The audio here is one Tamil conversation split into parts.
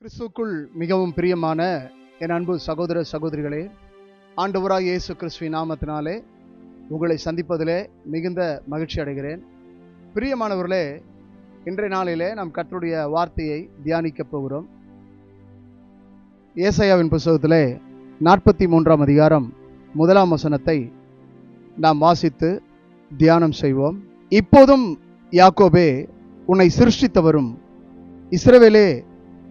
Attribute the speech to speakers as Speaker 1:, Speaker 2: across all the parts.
Speaker 1: கிறிஸ்துவுக்குள் மிகவும் பிரியமான என் அன்பு சகோதர சகோதரிகளே, ஆண்டவராகிய இயேசு கிறிஸ்துவின் நாமத்தினாலே உங்களை சந்திப்பதிலே மிகுந்த மகிழ்ச்சி அடைகிறேன். பிரியமானவர்களே, இன்றைய நாளிலே நாம் கர்த்தருடைய வார்த்தையை தியானிக்கப் போகிறோம். ஏசாயாவின் புத்தகத்திலே 43ஆம் அதிகாரம் 1ஆம் வசனத்தை நாம் வாசித்து தியானம் செய்வோம். இப்போதும் யாக்கோபே, உன்னை சிருஷ்டித்தவரும் இஸ்ரவேலே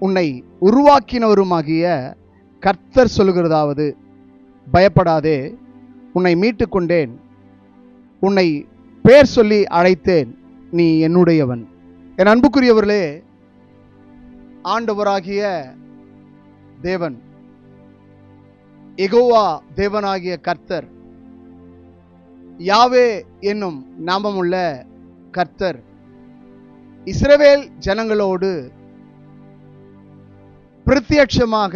Speaker 1: உன்னை உருவாக்கினவருமாகிய கர்த்தர் சொல்லுகிறதாவது, பயப்படாதே, உன்னை மீட்டு கொண்டேன், உன்னை பேர் சொல்லி அழைத்தேன், நீ என்னுடையவன். என் அன்புக்குரியவர்களே, ஆண்டவராகிய தேவன், யெகோவா தேவனாகிய கர்த்தர், யாவே என்னும் நாமமுள்ள கர்த்தர் இஸ்ரவேல் ஜனங்களோடு பிரத்யட்சமாக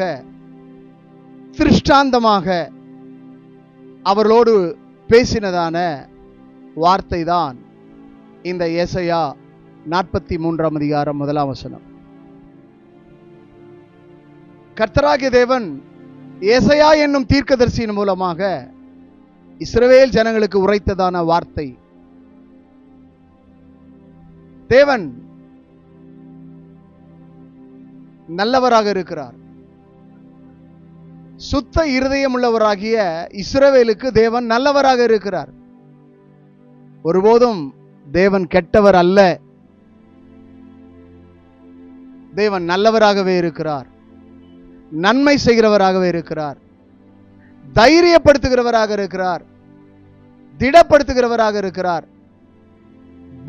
Speaker 1: திருஷ்டாந்தமாக அவர்களோடு பேசினதான வார்த்தை தான் இந்த ஏசாயா 43ஆம் அதிகாரம் 1ஆம் வசனம். கர்த்தராகிய தேவன் ஏசாயா என்னும் தீர்க்கதரிசியின் மூலமாக இஸ்ரவேல் ஜனங்களுக்கு உரைத்ததான வார்த்தை. தேவன் நல்லவராக இருக்கிறார். சுத்த இருதயம் உள்ளவராகிய இஸ்ரவேலுக்கு தேவன் நல்லவராக இருக்கிறார். ஒருபோதும் தேவன் கெட்டவர் அல்ல. தேவன் நல்லவராகவே இருக்கிறார். நன்மை செய்கிறவராகவே இருக்கிறார். தைரியப்படுத்துகிறவராக இருக்கிறார். திடப்படுத்துகிறவராக இருக்கிறார்.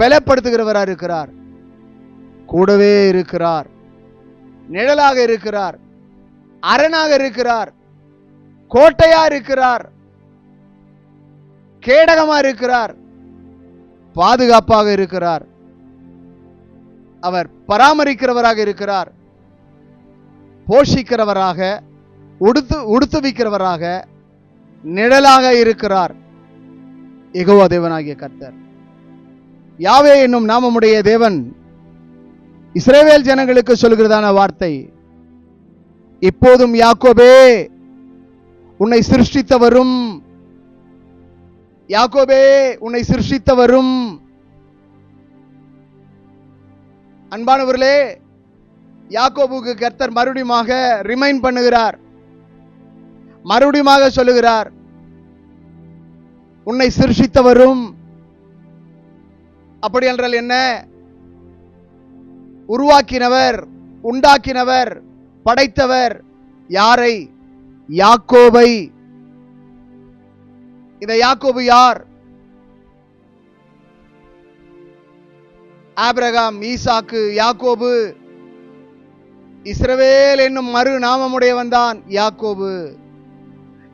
Speaker 1: பலப்படுத்துகிறவராக இருக்கிறார். கூடவே இருக்கிறார். நிழலாக இருக்கிறார். அரணாக இருக்கிறார். கோட்டையா இருக்கிறார். கேடகமா இருக்கிறார். பாதுகாப்பாக இருக்கிறார். அவர் பராமரிக்கிறவராக இருக்கிறார். போஷிக்கிறவராக, உடுத்துவிக்கிறவராக, நிழலாக இருக்கிறார். யெகோவா தேவனாகிய கர்த்தர், யாவே என்னும் நாமமுடைய தேவன் இஸ்ரவேல் ஜனங்களுக்கு சொல்கிறதான வார்த்தை, இப்போதும் யாக்கோபே, உன்னை சிருஷ்டித்தவரும், யாக்கோபே உன்னை சிருஷ்டித்தவரும். அன்பானவர்களே, யாக்கோபுக்கு கர்த்தர் மறுபடியுமாக ரிமைண்ட் பண்ணுகிறார். மறுபடியுமாக சொல்லுகிறார், உன்னை சிருஷ்டித்தவரும். அப்படி என்றால் என்ன? உருவாக்கினவர், உண்டாக்கினவர், படைத்தவர். யாரை? யாக்கோபை. இந்த யாக்கோபு யார்? ஆபிரகாம், ஈசாக்கு, யாக்கோபு. இஸ்ரவேல் என்னும் மறு நாமமுடையவன் தான் யாக்கோபு.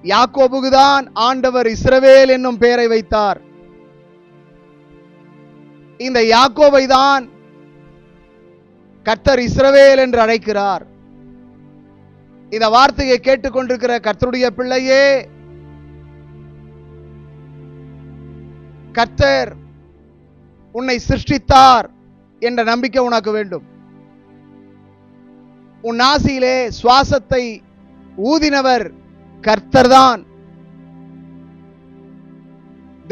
Speaker 1: யாக்கோபுக்கு தான் ஆண்டவர் இஸ்ரவேல் என்னும் பெயரை வைத்தார். இந்த யாக்கோபை தான் கர்த்தர் இஸ்ரவேல் என்று அழைக்கிறார். இந்த வார்த்தையை கேட்டுக்கொண்டிருக்கிற கர்த்தருடைய பிள்ளையே, கர்த்தர் உன்னை சிருஷ்டித்தார் என்ற நம்பிக்கை உனக்கு வேண்டும். உன் நாசியிலே சுவாசத்தை ஊதினவர் கர்த்தர் தான்.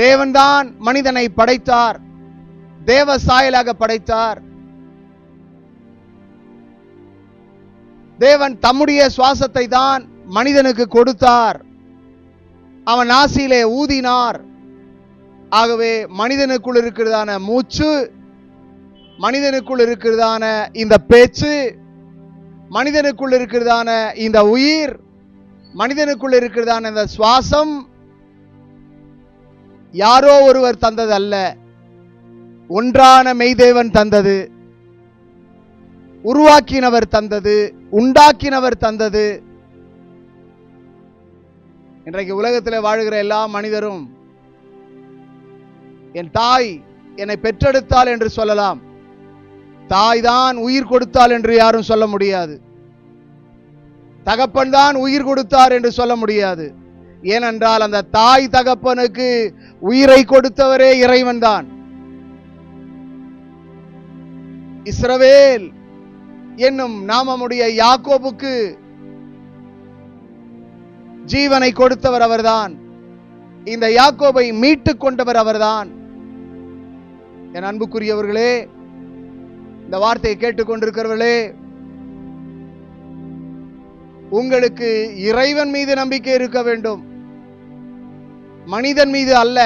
Speaker 1: தேவன்தான் மனிதனை படைத்தார். தேவ சாயலாக படைத்தார். தேவன் தம்முடைய சுவாசத்தை தான் மனிதனுக்கு கொடுத்தார். அவன் நாசியிலே ஊதினார். ஆகவே மனிதனுக்குள் இருக்கிறதான மூச்சு, மனிதனுக்குள் இருக்கிறதான இந்த பேச்சு, மனிதனுக்குள் இருக்கிறதான இந்த உயிர், மனிதனுக்குள் இருக்கிறதான இந்த சுவாசம் யாரோ ஒருவர் தந்தது அல்ல. ஒன்றான மெய்தேவன் தந்தது. உருவாக்கினவர் தந்தது. உண்டாக்கினவர் தந்தது. இன்றைக்கு உலகத்தில் வாழ்கிற எல்லா மனிதரும் என் தாய் என்னை பெற்றெடுத்தாள் என்று சொல்லலாம். தாய் தான் உயிர் கொடுத்தாள் என்று யாரும் சொல்ல முடியாது. தகப்பன் தான் உயிர் கொடுத்தார் என்று சொல்ல முடியாது. ஏனென்றால் அந்த தாய் தகப்பனுக்கு உயிரை கொடுத்தவரே இறைவன் தான். இஸ்ரவேல் என்னும் நாமமுடைய யாக்கோபுக்கு ஜீவனை கொடுத்தவர் அவர்தான். இந்த யாக்கோபை மீட்டுக் கொண்டவர் அவர்தான். என் அன்புக்குரியவர்களே, இந்த வார்த்தையை கேட்டுக்கொண்டிருக்கிறவர்களே, உங்களுக்கு இறைவன் மீது நம்பிக்கை இருக்க வேண்டும், மனிதன் மீது அல்ல.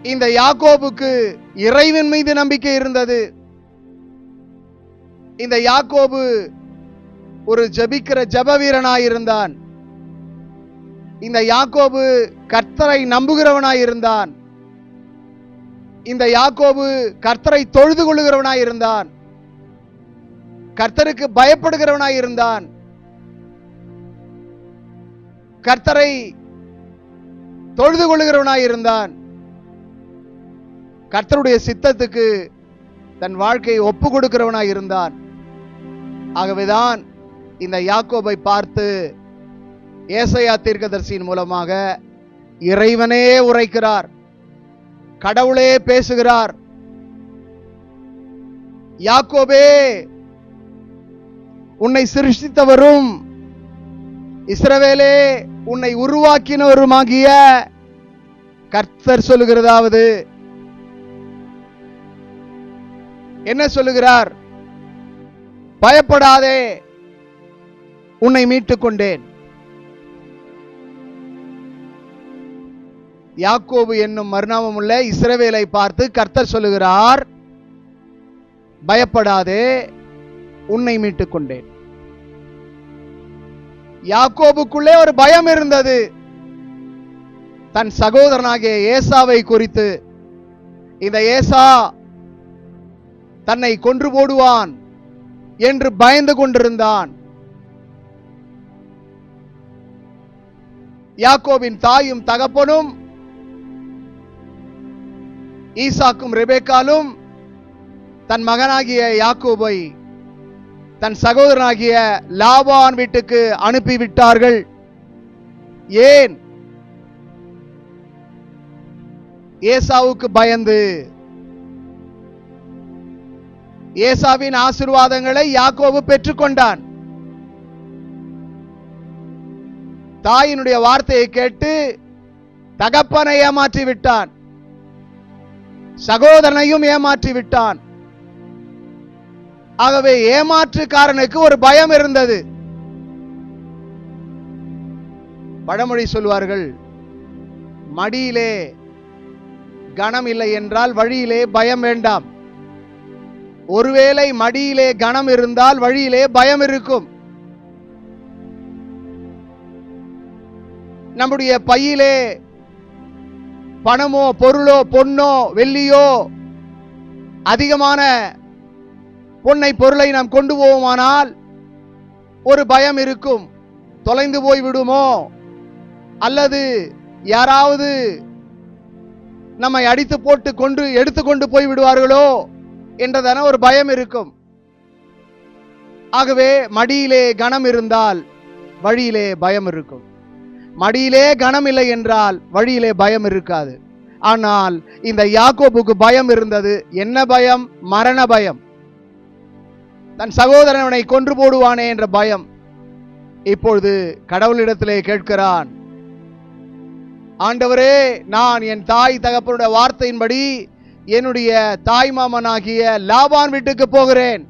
Speaker 1: இந்த யாக்கோபுக்கு இறைவன் மீது நம்பிக்கை இருந்தது. இந்த யாக்கோபு ஒரு ஜெபிக்கிற ஜெப வீரனாயிருந்தான். இந்த யாக்கோபு கர்த்தரை நம்புகிறவனாயிருந்தான். இந்த யாக்கோபு கர்த்தரை தொழுது கொள்ளுகிறவனாயிருந்தான். கர்த்தருக்கு பயப்படுகிறவனாயிருந்தான். கர்த்தரை தொழுது கொள்ளுகிறவனாயிருந்தான். கர்த்தருடைய சித்தத்துக்கு தன் வாழ்க்கையை ஒப்பு கொடுக்கிறவனாயிருந்தான். ஆகவேதான் இந்த யாக்கோபை பார்த்து ஏசாயா தீர்க்கதரிசியின் மூலமாக இறைவனே உரைக்கிறார், கடவுளே பேசுகிறார். யாக்கோபே, உன்னை சிருஷ்டித்தவரும் இஸ்ரவேலே உன்னை உருவாக்கினவருமாகிய கர்த்தர் சொல்லுகிறதாவது என்ன சொல்லுகிறார்? பயப்படாதே, உன்னை மீட்டுக் கொண்டேன். யாக்கோபு என்னும் மறுநாமம் உள்ள இஸ்ரவேலை பார்த்து கர்த்தர் சொல்லுகிறார், பயப்படாதே, உன்னை மீட்டுக் கொண்டேன். யாக்கோபுக்குள்ளே ஒரு பயம் இருந்தது. தன் சகோதரனாகிய ஏசாவை குறித்து, இந்த ஏசா தன்னை கொன்று போடுவான் என்று பயந்து கொண்டிருந்தான். யாக்கோபின் தாயும் தகப்பனும் ஈசாக்கும் ரெபேக்காலும் தன் மகனாகிய யாக்கோபை தன் சகோதரனாகிய லாபான் வீட்டுக்கு அனுப்பிவிட்டார்கள். ஏன்? ஏசாவுக்கு பயந்து. ஏசாவின் ஆசீர்வாதங்களை யாக்கோபு பெற்றுக்கொண்டான். தாயினுடைய வார்த்தையை கேட்டு தகப்பனை ஏமாற்றி விட்டான், சகோதரனையும் ஏமாற்றி விட்டான். ஆகவே ஏமாற்றுக்காரனுக்கு ஒரு பயம் இருந்தது. பழமொழி சொல்வார்கள், மடியிலே கணம் இல்லை என்றால் வழியிலே பயம் வேண்டாம். ஒருவேளை மடியிலே கணம் இருந்தால் வழியிலே பயம் இருக்கும். நம்முடைய பையிலே பணமோ பொருளோ பொன்னோ வெள்ளியோ அதிகமான பொன்னை பொருளை நாம் கொண்டு போவோமானால் ஒரு பயம் இருக்கும். தொலைந்து போய் விடுமோ, அல்லது யாராவது நம்மை அடித்து போட்டு கொண்டு எடுத்துக்கொண்டு போய் விடுவார்களோ என்றதான ஒரு பயம் இருக்கும். ஆகவே மடியிலே கனம் இருந்தால் வழியிலே பயம் இருக்கும். மடியிலே கனம் இல்லை என்றால் வழியிலே பயம் இருக்காது. ஆனால் இந்த யாக்கோபுக்கு பயம் இருந்தது. என்ன பயம்? மரண பயம். தன் சகோதரனை கொன்று போடுவானே என்ற பயம். இப்பொழுது கடவுளிடத்திலே கேட்கிறான், ஆண்டவரே, நான் என் தாய் தகப்பனுடைய வார்த்தையின்படி என்னுடைய தாய் மாமனாகிய லாபான் வீட்டுக்கு போகிறேன்.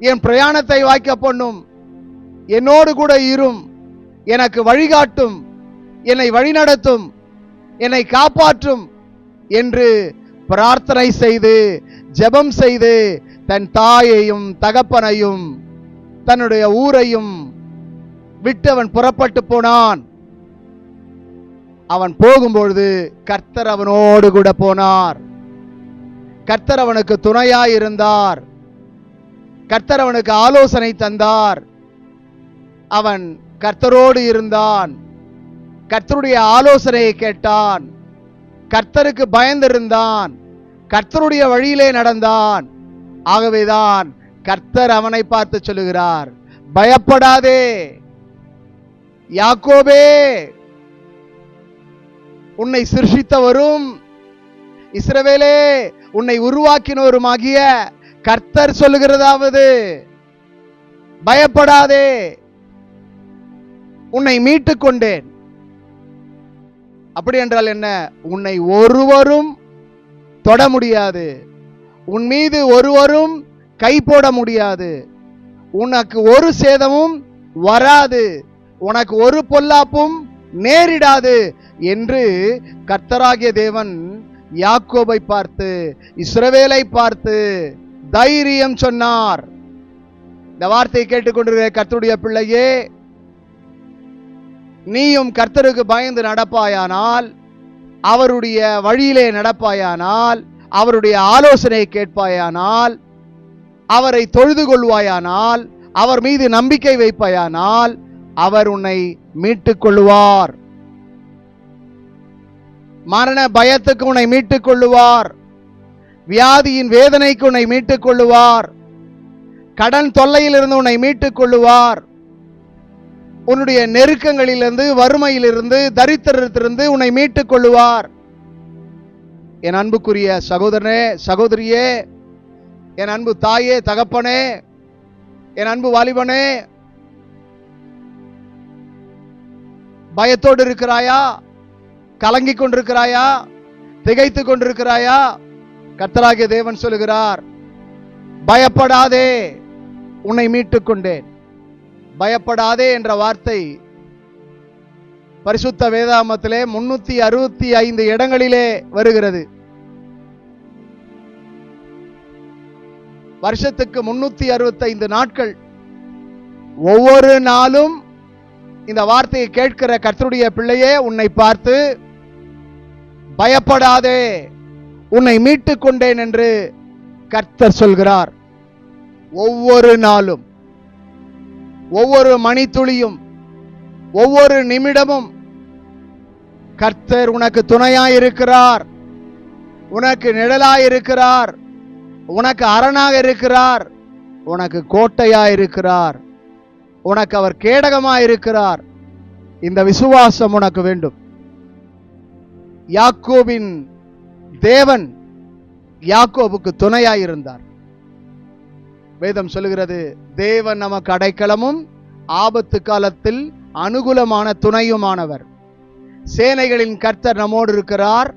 Speaker 1: என் பிரயாணத்தை வாய்க்க பண்ணும், என்னோடு கூட இரும், எனக்கு வழிகாட்டும், என்னை வழிநடத்தும், என்னை காப்பாற்றும் என்று பிரார்த்தனை செய்து ஜெபம் செய்து தன் தாயையும் தகப்பனையும் தன்னுடைய ஊரையும் விட்டு அவன் புறப்பட்டு போனான். அவன் போகும்பொழுது கர்த்தர் அவனோடு கூட போனார். கர்த்தர் அவனுக்கு துணையாய் இருந்தார். கர்த்தர் அவனுக்கு ஆலோசனை தந்தார். அவன் கர்த்தரோடு இருந்தான். கர்த்தருடைய ஆலோசனையை கேட்டான். கர்த்தருக்கு பயந்திருந்தான். கர்த்தருடைய வழியிலே நடந்தான். ஆகவேதான் கர்த்தர் அவனை பார்த்து சொல்லுகிறார், பயப்படாதே யாக்கோபே, உன்னை சிருஷ்டித்தவரும் இஸ்ரவேலே உன்னை உருவாக்கினவருமாகிய கர்த்தர் சொல்லுகிறதாவது, பயப்படாதே, உன்னை மீட்டுக் கொண்டேன். அப்படி என்றால் என்ன? உன்னை ஒருவரும் தொட முடியாது, உன் மீது ஒருவரும் கை போட முடியாது, உனக்கு ஒரு சேதமும் வராது, உனக்கு ஒரு பொல்லாப்பும் நேரிடாது என்று கர்த்தராகிய தேவன் யாக்கோபை பார்த்து, இஸ்ரவேலை பார்த்து தைரியம் சொன்னார். இந்த வார்த்தையை கேட்டுக்கொண்டிருக்கிற கர்த்தருடைய பிள்ளையே, நீயும் கர்த்தருக்கு பயந்து நடப்பாயானால், அவருடைய வழியிலே நடப்பாயானால், அவருடைய ஆலோசனை கேட்பாயானால், அவரை தொழுது கொள்வாயானால், அவர் மீது நம்பிக்கை வைப்பாயானால், அவர் உன்னை மீட்டுக் கொள்ளுவார். மரண பயத்துக்கு உன்னை மீட்டுக் கொள்ளுவார், வியாதியின் வேதனைக்கு உன்னை மீட்டுக் கொள்ளுவார், கடன் தொல்லையிலிருந்து உன்னை மீட்டுக் கொள்ளுவார், உன்னுடைய நெருக்கங்களிலிருந்து, வறுமையிலிருந்து, தரித்திரத்திலிருந்து உன்னை மீட்டுக் கொள்ளுவார். என் அன்புக்குரிய சகோதரனே, சகோதரியே, என் அன்பு தாயே, தகப்பனே, என் அன்பு வாலிபனே, பயத்தோடு இருக்கிறாயா? கலங்கிக் கொண்டிருக்கிறாயா? திகைத்துக் கொண்டிருக்கிறாயா? கர்த்தராகிய தேவன் சொல்லுகிறார், பயப்படாதே, உன்னை மீட்டுக் கொண்டேன். பயப்படாதே என்ற வார்த்தை பரிசுத்த வேதாகமத்திலே 365 இடங்களிலே வருகிறது. வருஷத்துக்கு 365 நாட்கள். ஒவ்வொரு நாளும் இந்த வார்த்தையை கேட்கிற கர்த்தருடைய பிள்ளையே, உன்னை பார்த்து பயப்படாதே, உன்னை மீட்டுக் கொண்டேன் என்று கர்த்தர் சொல்கிறார். ஒவ்வொரு நாளும், ஒவ்வொரு மணித்துளியும், ஒவ்வொரு நிமிடமும் கர்த்தர் உனக்கு துணையாயிருக்கிறார், உனக்கு நிழலாயிருக்கிறார், உனக்கு அரணாக இருக்கிறார், உனக்கு கோட்டையாயிருக்கிறார், உனக்கு அவர் கேடகமாயிருக்கிறார். இந்த விசுவாசம் உனக்கு வேண்டும். யாக்கோபின் தேவன் யாக்கோபுக்கு துணையாயிருந்தார். வேதம் சொல்லுகிறது, தேவன் நமக்கு அடைக்கலமும் ஆபத்து காலத்தில் அனுகூலமான துணையுமானவர். சேனைகளின் கர்த்தர் நம்மோடு இருக்கிறார்.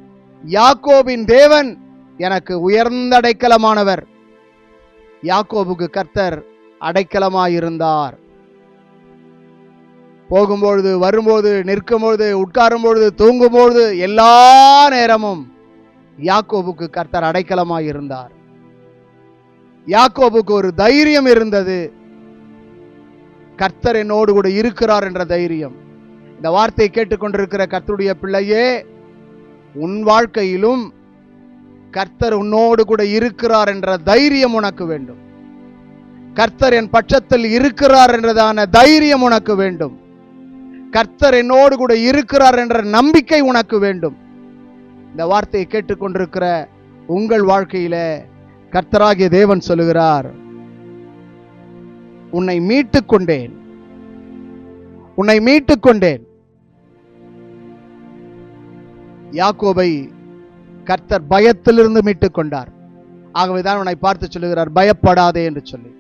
Speaker 1: யாக்கோபின் தேவன் எனக்கு உயர்ந்த அடைக்கலமானவர். யாக்கோபுக்கு கர்த்தர் அடைக்கலமாயிருந்தார். போகும்பொழுது, வரும்போது, நிற்கும்பொழுது, உட்காரும்பொழுது, தூங்கும்பொழுது, எல்லா நேரமும் யாக்கோபுக்கு கர்த்தர் அடைக்கலமாயிருந்தார். யாக்கோபுக்கு ஒரு தைரியம் இருந்தது, கர்த்தர் என்னோடு கூட இருக்கிறார் என்ற தைரியம். இந்த வார்த்தையை கேட்டுக்கொண்டிருக்கிற கர்த்தருடைய பிள்ளையே, உன் வாழ்க்கையிலும் கர்த்தர் உன்னோடு கூட இருக்கிறார் என்ற தைரியம் உனக்கு வேண்டும். கர்த்தர் என் பட்சத்தில் இருக்கிறார் என்றதான தைரியம் உனக்கு வேண்டும். கர்த்தர் என்னோடு கூட இருக்கிறார் என்ற நம்பிக்கை உனக்கு வேண்டும். இந்த வார்த்தையை கேட்டுக்கொண்டிருக்கிற உங்கள் வாழ்க்கையில கர்த்தராகிய தேவன் சொல்லுகிறார், உன்னை மீட்டுக் கொண்டேன், உன்னை மீட்டுக் கொண்டேன். யாக்கோபை கர்த்தர் பயத்திலிருந்து மீட்டுக் கொண்டார். ஆகவேதான் உன்னை பார்த்து சொல்லுகிறார், பயப்படாதே என்று சொல்லி.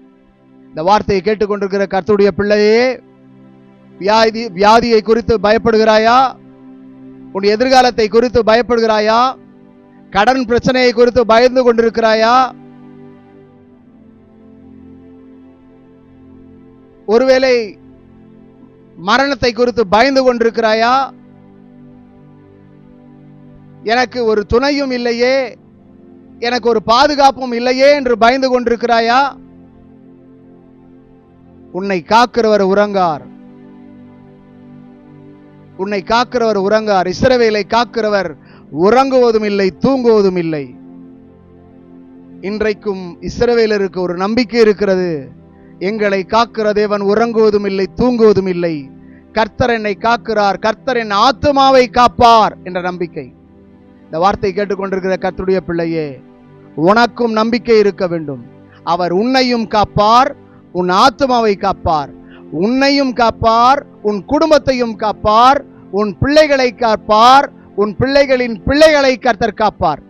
Speaker 1: இந்த வார்த்தையை கேட்டுக்கொண்டிருக்கிற கர்த்தருடைய பிள்ளையே, வியாதியை குறித்து பயப்படுகிறாயா? உன் எதிர்காலத்தை குறித்து பயப்படுகிறாயா? கடன் பிரச்சனையை குறித்து பயந்து கொண்டிருக்கிறாயா? ஒருவேளை மரணத்தை குறித்து பயந்து கொண்டிருக்கிறாயா? எனக்கு ஒரு துணையும் இல்லையே, எனக்கு ஒரு பாதுகாப்பும் இல்லையே என்று பயந்து கொண்டிருக்கிறாயா? உன்னை காக்கிறவர் உறங்கார், உன்னை காக்கிறவர் உறங்கார். இஸ்ரவேலை காக்கிறவர் உறங்குவதும் இல்லை, தூங்குவதும் இல்லை. இன்றைக்கும் இஸ்ரவேலருக்கு ஒரு நம்பிக்கை இருக்கிறது, எங்களை காக்கிற தேவன் உறங்குவதும் இல்லை, தூங்குவதும் இல்லை. கர்த்தர் என்னை காக்கிறார், கர்த்தர் என் ஆத்துமாவை காப்பார் என்ற நம்பிக்கை. இந்த வார்த்தை கேட்டுக்கொண்டிருக்கிற கர்த்தருடைய பிள்ளையே, உனக்கும் நம்பிக்கை இருக்க வேண்டும். அவர் உன்னையும் காப்பார், உன் ஆத்துமாவை காப்பார், உன்னையும் காப்பார், உன் குடும்பத்தையும் காப்பார், உன் பிள்ளைகளை காப்பார், உன் பிள்ளைகளின் பிள்ளைகளை கர்த்தர் காப்பார்.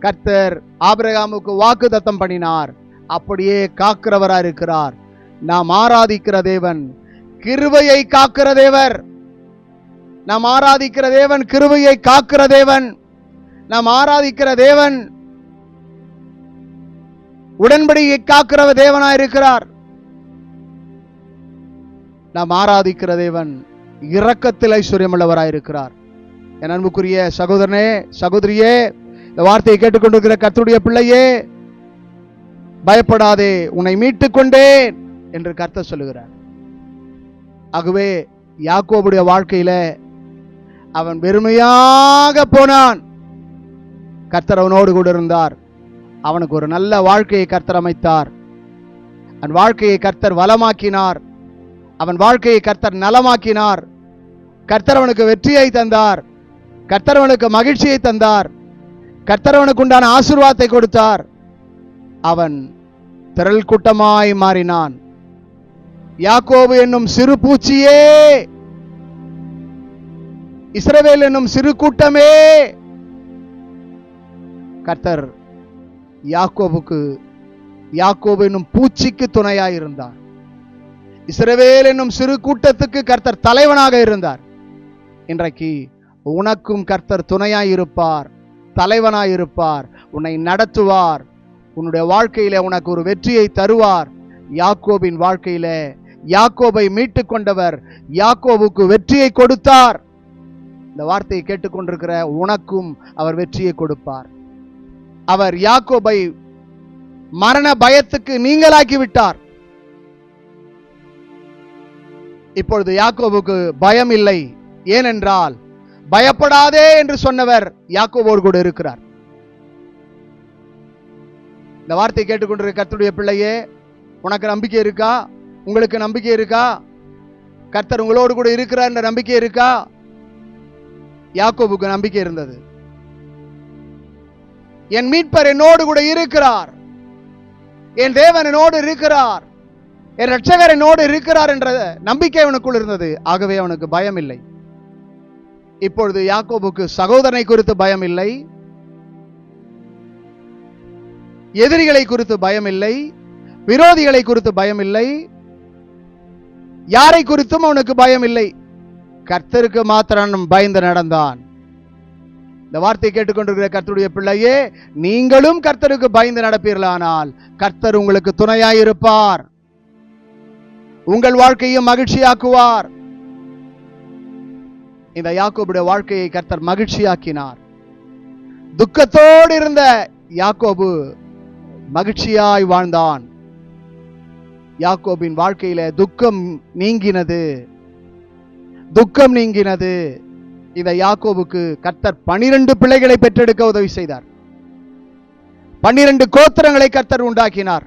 Speaker 1: கர்த்தர் ஆபிரகாமுக்கு வாக்குத்தத்தம் பண்ணினார், அப்படியே காக்கிறவரா இருக்கிறார். நாம் ஆராதிக்கிற தேவன் கிருபையை காக்கிற தேவர். நாம் ஆராதிக்கிற தேவன் கிருபையை காக்கிற தேவன். நாம் ஆராதிக்கிற தேவன் உடன்படிக்கை காக்கிற தேவனாய் இருக்கிறார். நாம் ஆராதிக்கிற தேவன் இரக்கத்தில் ஐஸ்வர்யமுள்ளவராய் இருக்கிறார். என் அன்புக்குரிய சகோதரனே, சகோதரியே, இந்த வார்த்தையை கேட்டுக்கொண்டிருக்கிற கர்த்தருடைய பிள்ளையே, பயப்படாதே, உன்னை மீட்டுக் கொண்டேன் என்று கர்த்தர் சொல்லுகிறார். ஆகவே யாக்கோபுடைய வாழ்க்கையில அவன் வெறுமையாக போனான். கர்த்தர் அவனோடு கூட இருந்தார். அவனுக்கு ஒரு நல்ல வாழ்க்கையை கர்த்தர் அமைத்தார். அவன் வாழ்க்கையை கர்த்தர் வளமாக்கினார். அவன் வாழ்க்கையை கர்த்தர் நலமாக்கினார். கர்த்தர் அவனுக்கு வெற்றியை தந்தார். கர்த்தர் அவனுக்கு மகிழ்ச்சியை தந்தார். கர்த்தர் அவனுக்கு உண்டான ஆசீர்வாதத்தை கொடுத்தார். அவன் திரள் கூட்டமாய் மாறினான். யாக்கோபு என்னும் சிறு பூச்சியே, இஸ்ரவேல் என்னும் சிறு கூட்டமே, கர்த்தர் யாக்கோபு என்னும் பூச்சிக்கு துணையாய் இருந்தார். இஸ்ரவேல் என்னும் சிறு கூட்டத்துக்கு கர்த்தர் தலைவனாக இருந்தார். இன்றைக்கு உனக்கும் கர்த்தர் துணையாய் இருப்பார், தலைவனாய் இருப்பார், உன்னை நடத்துவார், உன்னுடைய வாழ்க்கையில உனக்கு ஒரு வெற்றியை தருவார். யாக்கோபின் வாழ்க்கையில யாக்கோபை மீட்டுக் கொண்டவர் யாக்கோபுக்கு வெற்றியை கொடுத்தார். இந்த வார்த்தையை கேட்டுக்கொண்டிருக்கிற உனக்கும் அவர் வெற்றியை கொடுப்பார். அவர் யாக்கோபை மரண பயத்துக்கு நீங்களாக்கி விட்டார். இப்பொழுது யாக்கோபுக்கு பயம் இல்லை. ஏனென்றால் பயப்படாதே என்று சொன்னவர் யாக்கோபோடு கூட இருக்கிறார். இந்த வார்த்தையை கேட்டுக்கொண்டிருக்கிற கர்த்தருடைய பிள்ளையே, உனக்கு நம்பிக்கை இருக்கா? உங்களுக்கு நம்பிக்கை இருக்கா? கர்த்தர் உங்களோடு கூட இருக்கிறார் என்ற நம்பிக்கை இருக்கா? யாக்கோபுக்கு நம்பிக்கை இருந்தது. என் மீட்பர் என்னோடு கூட இருக்கிறார், என் தேவன் என்னோடு இருக்கிறார், என் இரட்சகர் என்னோடு இருக்கிறார் என்ற நம்பிக்கை அவனுக்குள் இருந்தது. ஆகவே அவனுக்கு பயம் இல்லை. இப்பொழுது யாக்கோபுக்கு சகோதரனை குறித்து பயம் இல்லை, எதிரிகளை குறித்து பயம் இல்லை, விரோதிகளை குறித்து பயம் இல்லை, யாரை குறித்தும் அவனுக்கு பயம் இல்லை. கர்த்தருக்கு மாத்திரம் பயந்து நடந்தான். இந்த வார்த்தையை கேட்டுக்கொண்டிருக்கிற கர்த்தருடைய பிள்ளையே, நீங்களும் கர்த்தருக்கு பயந்து நடப்பீர்களானால் கர்த்தர் உங்களுக்கு துணையாயிருப்பார், உங்கள் வாழ்க்கையும் மகிழ்ச்சியாக்குவார். இந்த யாக்கோபுடைய வாழ்க்கையை கர்த்தர் மகிழ்ச்சியாக்கினார். துக்கத்தோடு இருந்த யாக்கோபு மகிழ்ச்சியாய் வாழ்ந்தான். யாக்கோபின் வாழ்க்கையில துக்கம் நீங்கினது. இந்த யாக்கோபுக்கு கர்த்தர் 12 பிள்ளைகளை பெற்றெடுக்க உதவி செய்தார். 12 கோத்திரங்களை கர்த்தர் உண்டாக்கினார்.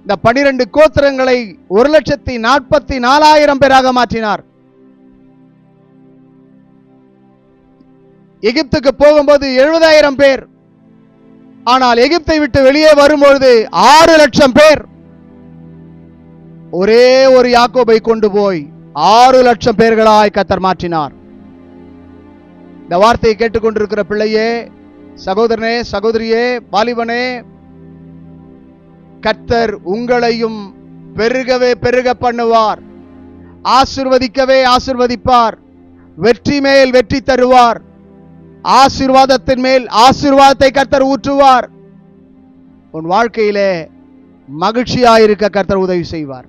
Speaker 1: இந்த 12 கோத்திரங்களை 1,44,000 பேராக மாற்றினார். எகிப்துக்கு போகும்போது 70,000 பேர். ஆனால் எகிப்தை விட்டு வெளியே வரும்பொழுது 6 லட்சம் பேர். ஒரே ஒரு யாக்கோபை கொண்டு போய் 6 லட்சம் பேர்களாய் கர்த்தர் மாற்றினார். இந்த வார்த்தையை கேட்டுக்கொண்டிருக்கிற பிள்ளையே, சகோதரனே, சகோதரியே, வாலிபனே, கர்த்தர் உங்களையும் பெருகவே பெருக பண்ணுவார், ஆசீர்வதிக்கவே ஆசீர்வதிப்பார், வெற்றி மேல் வெற்றி தருவார், ஆசீர்வாதத்தின் மேல் ஆசீர்வாதத்தை கர்த்தர் ஊற்றுவார். உன் வாழ்க்கையிலே மகிழ்ச்சியாயிருக்க கர்த்தர் உதவி செய்வார்.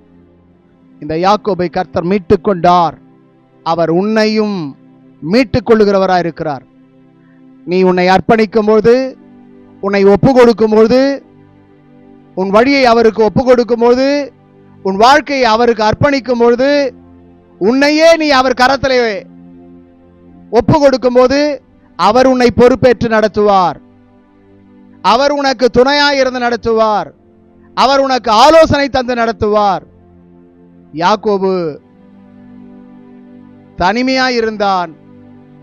Speaker 1: இந்த யாக்கோபை கர்த்தர் மீட்டுக் கொண்டார். அவர் உன்னையும் மீட்டுக் கொள்ளுகிறவராய் இருக்கிறார். நீ உன்னை அர்ப்பணிக்கும் போது, உன்னை ஒப்பு கொடுக்கும் போது, உன் வழியை அவருக்கு ஒப்பு கொடுக்கும் போது, உன் வாழ்க்கையை அவருக்கு அர்ப்பணிக்கும் பொழுது, உன்னையே நீ அவர் கரத்திலே ஒப்பு கொடுக்கும் போது அவர் உன்னை பொறுப்பேற்று நடத்துவார். அவர் உனக்கு துணையாயிருந்து நடத்துவார். அவர் உனக்கு ஆலோசனை தந்து நடத்துவார். யாக்கோபு தனிமையாயிருந்தான்.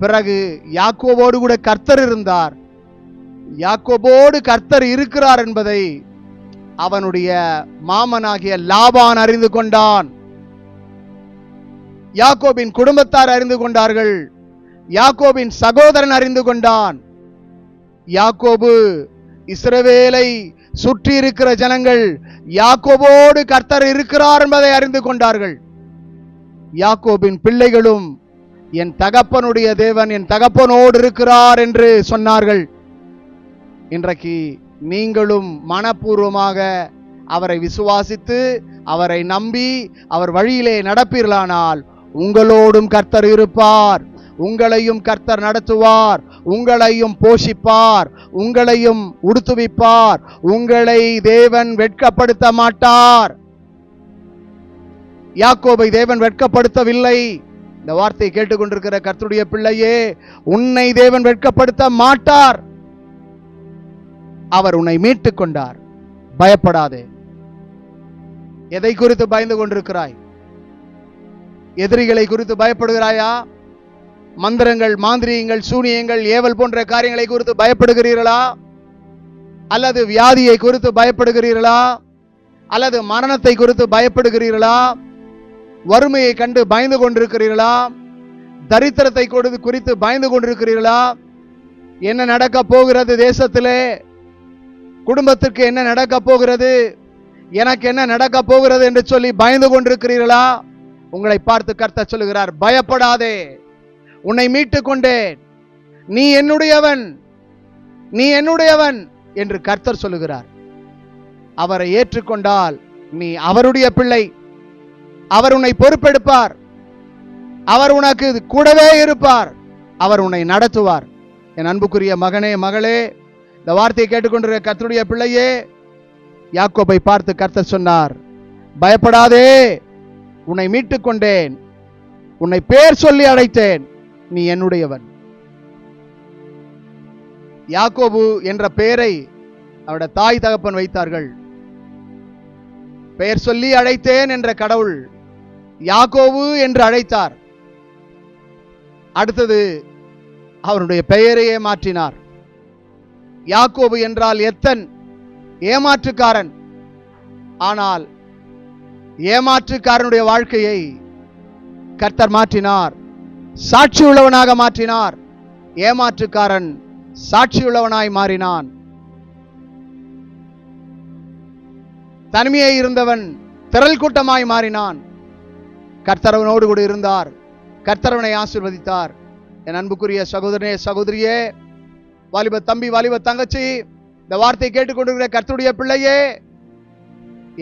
Speaker 1: பிறகு யாக்கோபோடு கூட கர்த்தர் இருந்தார். யாக்கோபோடு கர்த்தர் இருக்கிறார் என்பதை அவனுடைய மாமனாகிய லாபான் அறிந்து கொண்டான். யாக்கோபின் குடும்பத்தார் அறிந்து கொண்டார்கள். யாக்கோபின் சகோதரன் அறிந்து கொண்டான். யாக்கோபு இஸ்ரவேலை சுற்றி இருக்கிற ஜனங்கள் யாக்கோபோடு கர்த்தர் இருக்கிறார் என்பதை அறிந்து கொண்டார்கள். யாக்கோபின் பிள்ளைகளும் என் தகப்பனுடைய தேவன் என் தகப்பனோடு இருக்கிறார் என்று சொன்னார்கள். இன்றைக்கு நீங்களும் மனப்பூர்வமாக அவரை விசுவாசித்து அவரை நம்பி அவர் வழியிலே நடப்பீர்களானால் உங்களோடும் கர்த்தர் இருப்பார். உங்களையும் கர்த்தர் நடத்துவார், உங்களையும் போஷிப்பார், உங்களையும் உடுத்துவிப்பார். உங்களை தேவன் வெட்கப்படுத்த மாட்டார். யாக்கோபை தேவன் வெட்கப்படுத்தவில்லை. இந்த வார்த்தையை கேட்டுக்கொண்டிருக்கிற கர்த்தருடைய பிள்ளையே, உன்னை தேவன் வெட்கப்படுத்த மாட்டார். அவர் உன்னை மீட்டுக் கொண்டார். பயப்படாதே. எதை குறித்து பயந்து கொண்டிருக்கிறாய்? எதிரிகளை குறித்து பயப்படுகிறாயா? மந்திரங்கள், மாந்திரியங்கள், சூனியங்கள், ஏவல் போன்ற காரியங்களை குறித்து பயப்படுகிறீர்களா? அல்லது வியாதியை குறித்து பயப்படுகிறீர்களா? அல்லது மரணத்தை குறித்து பயப்படுகிறீர்களா? வறுமையை கண்டு பயந்து கொண்டிருக்கிறீர்களா? தரித்திரத்தை குறித்து பயந்து கொண்டிருக்கிறீர்களா? என்ன நடக்க போகிறது தேசத்திலே? குடும்பத்திற்கு என்ன நடக்க போகிறது? எனக்கு என்ன நடக்க போகிறது என்று சொல்லி பயந்து கொண்டிருக்கிறீர்களா? உங்களை பார்த்து கர்த்தர் சொல்லுகிறார், பயப்படாதே, உன்னை மீட்டுக் கொண்டேன், நீ என்னுடையவன், நீ என்னுடையவன் என்று கர்த்தர் சொல்லுகிறார். அவரை ஏற்றுக்கொண்டால் நீ அவருடைய பிள்ளை. அவர் உன்னை பொறுப்பெடுப்பார். அவர் உனக்கு கூடவே இருப்பார். அவர் உன்னை நடத்துவார். என் அன்புக்குரிய மகனே, மகளே, இந்த வார்த்தையை கேட்டுக்கொண்டிருக்கிற கர்த்தருடைய பிள்ளையே, யாக்கோபை பார்த்து கர்த்தர் சொன்னார், பயப்படாதே, உன்னை மீட்டுக் கொண்டேன், உன்னை பேர் சொல்லி அழைத்தேன், நீ என்னுடையவன். யாக்கோபு என்ற பெயரை அவருடைய தாய் தகப்பன் வைத்தார்கள். பெயர் சொல்லி அழைத்தேன் என்ற கடவுள் யாக்கோபு என்று அழைத்தார். அடுத்தது அவருடைய பெயரையே மாற்றினார். யாக்கோபு என்றால் எத்தன், ஏமாற்றுக்காரன். ஆனால் ஏமாற்றுக்காரனுடைய வாழ்க்கையை கர்த்தர் மாற்றினார், சாட்சி உள்ளவனாக மாற்றினார். ஏமாற்றுக்காரன் சாட்சி உள்ளவனாய் மாறினான். தனிமையை இருந்தவன் திரள் கூட்டமாய் மாறினான். கர்த்தரவனோடு கூட இருந்தார். கர்த்தரவனை ஆசீர்வதித்தார். என் அன்புக்குரிய சகோதரனே, சகோதரியே, வாலிப தம்பி, வாலிப தங்கச்சி, இந்த வார்த்தை கேட்டுக்கொண்டிருக்கிற கர்த்தருடைய பிள்ளையே,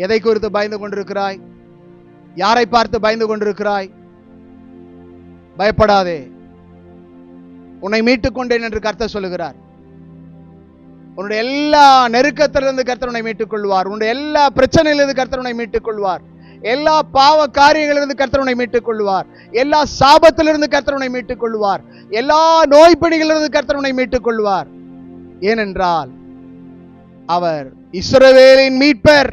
Speaker 1: எதை குறித்து பயந்து கொண்டிருக்கிறாய்? யாரை பார்த்து பயந்து கொண்டிருக்கிறாய்? பயப்படாதே, உன்னை மீட்டுக் கொண்டேன் என்று கர்த்தர் சொல்லுகிறார். உன்னுடைய எல்லா நெருக்கத்திலிருந்து கர்த்தர் உன்னை மீட்டுக் கொள்வார். உன்னுடைய எல்லா பிரச்சனையிலிருந்து கர்த்தர் உன்னை மீட்டுக் கொள்வார். எல்லா பாவ காரியங்களிலிருந்து கர்த்தர் உன்னை மீட்டுக் கொள்வார். எல்லா சாபத்திலிருந்து கர்த்தர் உன்னை மீட்டுக் கொள்வார். எல்லா நோய் பிடிகளிலிருந்து கர்த்தர் உன்னை மீட்டுக் கொள்வார். ஏனென்றால் அவர் இஸ்ரவேலின் மீட்பர்,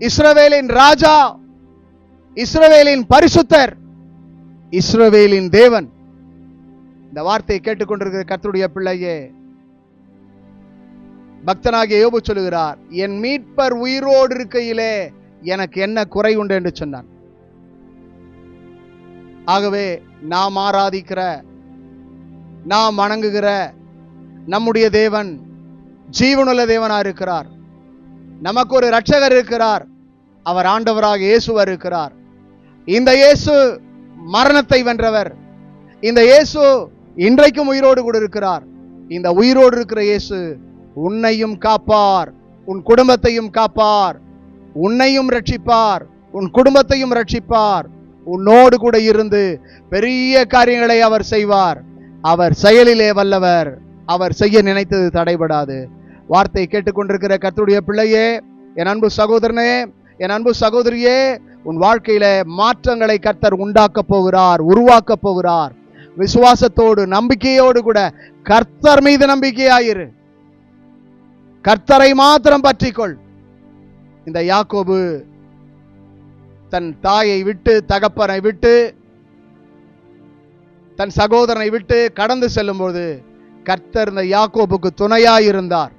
Speaker 1: இஸ்ரவேலின் ராஜா, இஸ்ரவேலின் பரிசுத்தர், இஸ்ரவேலின் தேவன். இந்த வார்த்தையை கேட்டுக்கொண்டிருக்கிற கர்த்தருடைய பிள்ளையே, பக்தனாகிய யோபு சொல்லுகிறார், என் மீட்பர் உயிரோடு இருக்கையிலே எனக்கு என்ன குறை உண்டு என்று சொன்னான். ஆகவே நாம் ஆராதிக்கிற, நாம் வணங்குகிற நம்முடைய தேவன் ஜீவனுள்ள தேவனா இருக்கிறார். நமக்கு ஒரு இரட்சகர் இருக்கிறார். அவர் ஆண்டவராக இயேசுவர் இருக்கிறார். இந்த இயேசு மரணத்தை வென்றவர். இந்த இயேசு இன்றைக்கும் உயிரோடு கூட இருக்கிறார். இந்த உயிரோடு இருக்கிற இயேசு உன்னையும் காப்பார், உன் குடும்பத்தையும் காப்பார், உன்னையும் ரட்சிப்பார், உன் குடும்பத்தையும் ரட்சிப்பார். உன்னோடு கூட இருந்து பெரிய காரியங்களை அவர் செய்வார். அவர் செயலிலே வல்லவர். அவர் செய்ய நினைத்தது தடைபடாது. வார்த்தையை கேட்டுக்கொண்டிருக்கிற கர்த்தருடைய பிள்ளையே, என் அன்பு சகோதரனே, என் அன்பு சகோதரியே, உன் வாழ்க்கையில மாற்றங்களை கர்த்தர் உண்டாக்க போகிறார், உருவாக்க போகிறார். விசுவாசத்தோடு, நம்பிக்கையோடு கூட கர்த்தர் மீது நம்பிக்கையாயிரு. கர்த்தரை மாத்திரம் பற்றிக்கொள். இந்த யாக்கோபு தன் தாயை விட்டு, தகப்பனை விட்டு, தன் சகோதரனை விட்டு கடந்து செல்லும் போது கர்த்தர் இந்த யாக்கோபுக்கு துணையாயிருந்தார்.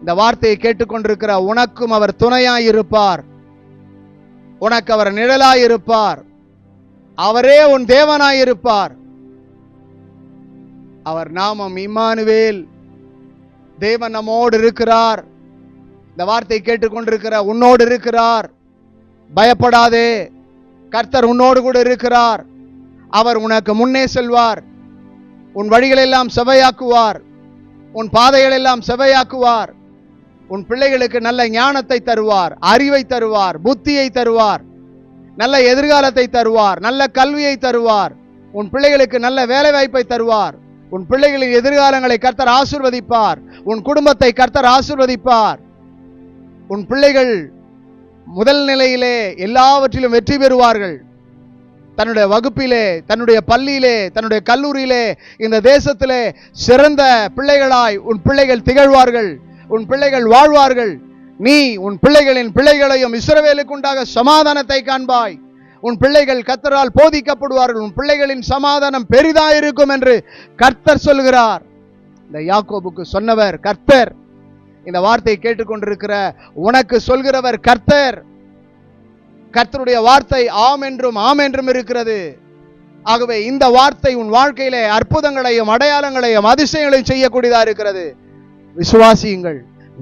Speaker 1: இந்த வார்த்தையை கேட்டுக்கொண்டிருக்கிற உனக்கும் அவர் துணையாயிருப்பார். உனக்கு அவர் நிழலாயிருப்பார். அவரே உன் தேவனாயிருப்பார். அவர் நாமம் இம்மானுவேல், தேவன் நம்மோடு இருக்கிறார். இந்த வார்த்தை கேட்டுக்கொண்டிருக்கிற உன்னோடு இருக்கிறார். பயப்படாதே, கர்த்தர் உன்னோடு கூட இருக்கிறார். அவர் உனக்கு முன்னே செல்வார். உன் வழிகளெல்லாம் செவ்வையாக்குவார். உன் பாதைகளெல்லாம் செவ்வையாக்குவார். உன் பிள்ளைகளுக்கு நல்ல ஞானத்தை தருவார், அறிவை தருவார், புத்தியை தருவார், நல்ல எதிர்காலத்தை தருவார், நல்ல கல்வியை தருவார். உன் பிள்ளைகளுக்கு நல்ல வேலை வாய்ப்பை தருவார். உன் பிள்ளைகளின் எதிர்காலங்களை கர்த்தர் ஆசீர்வதிப்பார். உன் குடும்பத்தை கர்த்தர் ஆசீர்வதிப்பார். உன் பிள்ளைகள் முதல் நிலையிலே எல்லாவற்றிலும் வெற்றி பெறுவார்கள். தன்னுடைய வகுப்பிலே, தன்னுடைய பள்ளியிலே, தன்னுடைய கல்லூரியிலே, இந்த தேசத்திலே சிறந்த பிள்ளைகளாய் உன் பிள்ளைகள் திகழ்வார்கள். உன் பிள்ளைகள் வாழ்வார்கள். நீ உன் பிள்ளைகளின் பிள்ளைகளையும் இஸ்ரவேலுக்கு உண்டாக சமாதானத்தை காண்பாய். உன் பிள்ளைகள் கர்த்தரால் போதிக்கப்படுவார்கள். உன் பிள்ளைகளின் சமாதானம் பெரிதாயிருக்கும் என்று கர்த்தர் சொல்கிறார். இந்த யாக்கோபுக்கு சொன்னவர் கர்த்தர். இந்த வார்த்தையை கேட்டுக்கொண்டிருக்கிற உனக்கு சொல்கிறவர் கர்த்தர். கர்த்தருடைய வார்த்தை ஆம் என்றும் ஆம் என்றும் இருக்கிறது. ஆகவே இந்த வார்த்தை உன் வாழ்க்கையிலே அற்புதங்களையும் அடையாளங்களையும் அதிசயங்களையும் செய்யக்கூடியதா இருக்கிறது. விசுவாசியுங்கள்,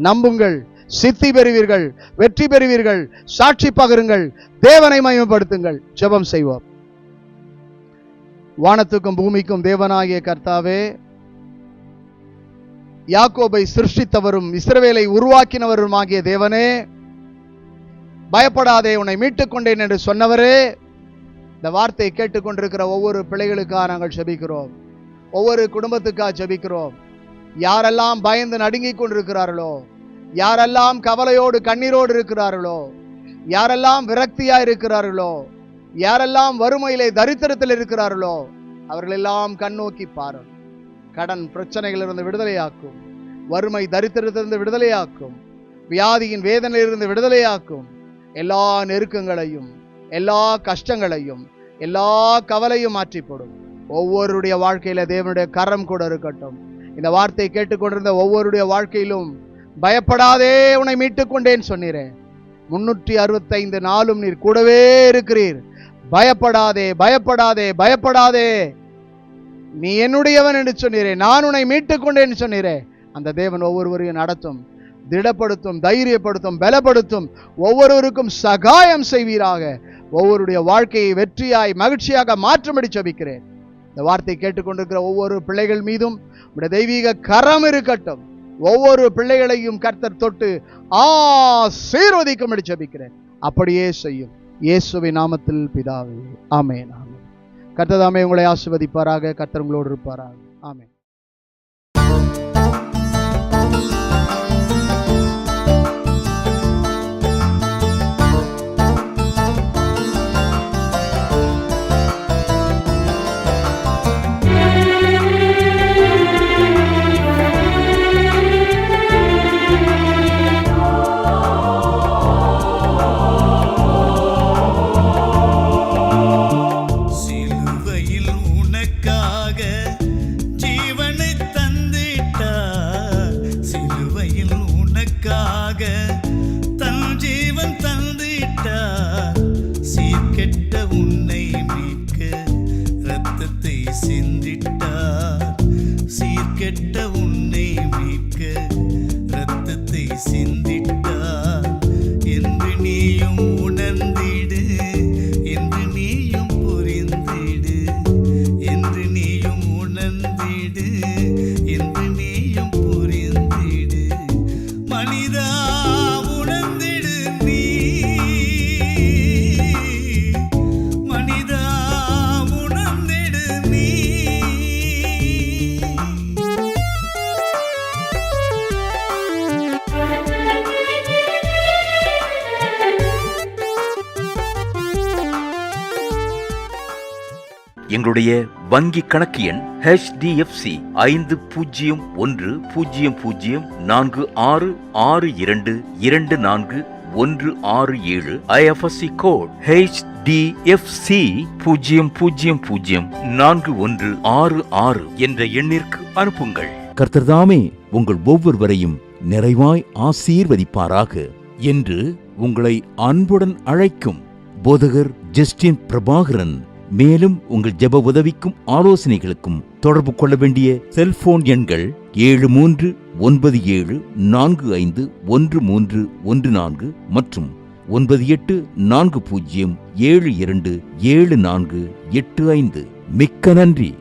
Speaker 1: நம்புங்கள், சித்தி பெறுவீர்கள், வெற்றி பெறுவீர்கள், சாட்சி பகருங்கள், தேவனை மகிமைப்படுத்துங்கள். ஜெபம் செய்வோம். வானத்துக்கும் பூமிக்கும் தேவனாகிய கர்த்தாவே, யாக்கோபை சிருஷ்டித்தவரும் இஸ்ரவேலை உருவாக்கினவரும் ஆகிய தேவனே, பயப்படாதே, உன்னை மீட்டுக் கொண்டேன் என்று சொன்னவரே, இந்த வார்த்தையை கேட்டுக்கொண்டிருக்கிற ஒவ்வொரு பிள்ளைகளுக்காக நாங்கள் ஜெபிக்கிறோம். ஒவ்வொரு குடும்பத்துக்காக ஜெபிக்கிறோம். யாரெல்லாம் பயந்து நடுங்கிக் கொண்டிருக்கிறார்களோ, யாரெல்லாம் கவலையோடு கண்ணீரோடு இருக்கிறார்களோ, யாரெல்லாம் விரக்தியா இருக்கிறார்களோ, யாரெல்லாம் வறுமையிலே தரித்திரத்தில் இருக்கிறார்களோ, அவர்களெல்லாம் கண்ணோக்கி பாரும். கடன் பிரச்சனைகளிலிருந்து விடுதலையாக்கும், வறுமை தரித்திரத்திலிருந்து விடுதலையாக்கும், வியாதியின் வேதனையிலிருந்து விடுதலையாக்கும். எல்லா நெருக்கங்களையும், எல்லா கஷ்டங்களையும், எல்லா கவலையும் மாற்றிப்படும். ஒவ்வொருடைய வாழ்க்கையில தேவனுடைய கரம் கூட இருக்கட்டும். இந்த வார்த்தையை கேட்டுக்கொண்டிருந்த ஒவ்வொருடைய வாழ்க்கையிலும் பயப்படாதே, உன்னை மீட்டுக் கொண்டேன் சொன்னீரே. 365 நாளும் நீர் கூடவே இருக்கிறீர். பயப்படாதே, பயப்படாதே, பயப்படாதே, நீ என்னுடையவன் என்று சொன்னீரே. நான் உன்னை மீட்டுக் கொண்டேன் சொன்னீரே. அந்த தேவன் ஒவ்வொருவரையும் நடத்தும், திடப்படுத்தும், தைரியப்படுத்தும், பலப்படுத்தும். ஒவ்வொருவருக்கும் சகாயம் செய்வீராக. ஒவ்வொருடைய வாழ்க்கையை வெற்றியாய் மகிழ்ச்சியாக மாற்றும்படி ஜெபிக்கிறேன். இந்த வார்த்தை கேட்டுக்கொண்டிருக்கிற ஒவ்வொரு பிள்ளைகள் மீதும் உம்முடைய தெய்வீக கரம் இருக்கட்டும். ஒவ்வொரு பிள்ளைகளையும் கர்த்தர் தொட்டு ஆசீர்வதிக்கும்படி ஜெபிக்கிறேன். அப்படியே செய்யும் இயேசுவின் நாமத்தில் பிதாவே, ஆமென். ஆமென். கர்த்தர் தாமே உங்களை ஆசீர்வதிப்பாராக. கர்த்தர் உங்களோடு இருப்பாராக. ஆமென்.
Speaker 2: கெட்ட உன்னை மீட்க இரத்தத்தை சிந்திட்டார் என்று நீயும் உணர்ந்திடு, என்று நீயும் புரிந்திடு, என்று நீயும் உணர்ந்திடு, என்று நீயும் புரிந்திடு. மனிதா உணர்ந்திடு நீ, மனிதா உணர்ந்திடு நீ.
Speaker 3: எங்களுடைய வங்கி கணக்கு எண் HDFC 50104662241667. IFSC கோட் HDFC 00004166 என்ற எண்ணிற்கு அனுப்புங்கள்.
Speaker 4: கர்த்தர்தாமே உங்கள் ஒவ்வொருவரையும் நிறைவாய் ஆசீர்வதிப்பாராக என்று உங்களை அன்புடன் அழைக்கும் போதகர் ஜஸ்டின் பிரபாகரன். மேலும் உங்கள் ஜெப உதவிக்கும் ஆலோசனைகளுக்கும் தொடர்பு கொள்ள வேண்டிய செல்போன் எண்கள் 73 97451314 மற்றும் 9840727485. மிக்க நன்றி.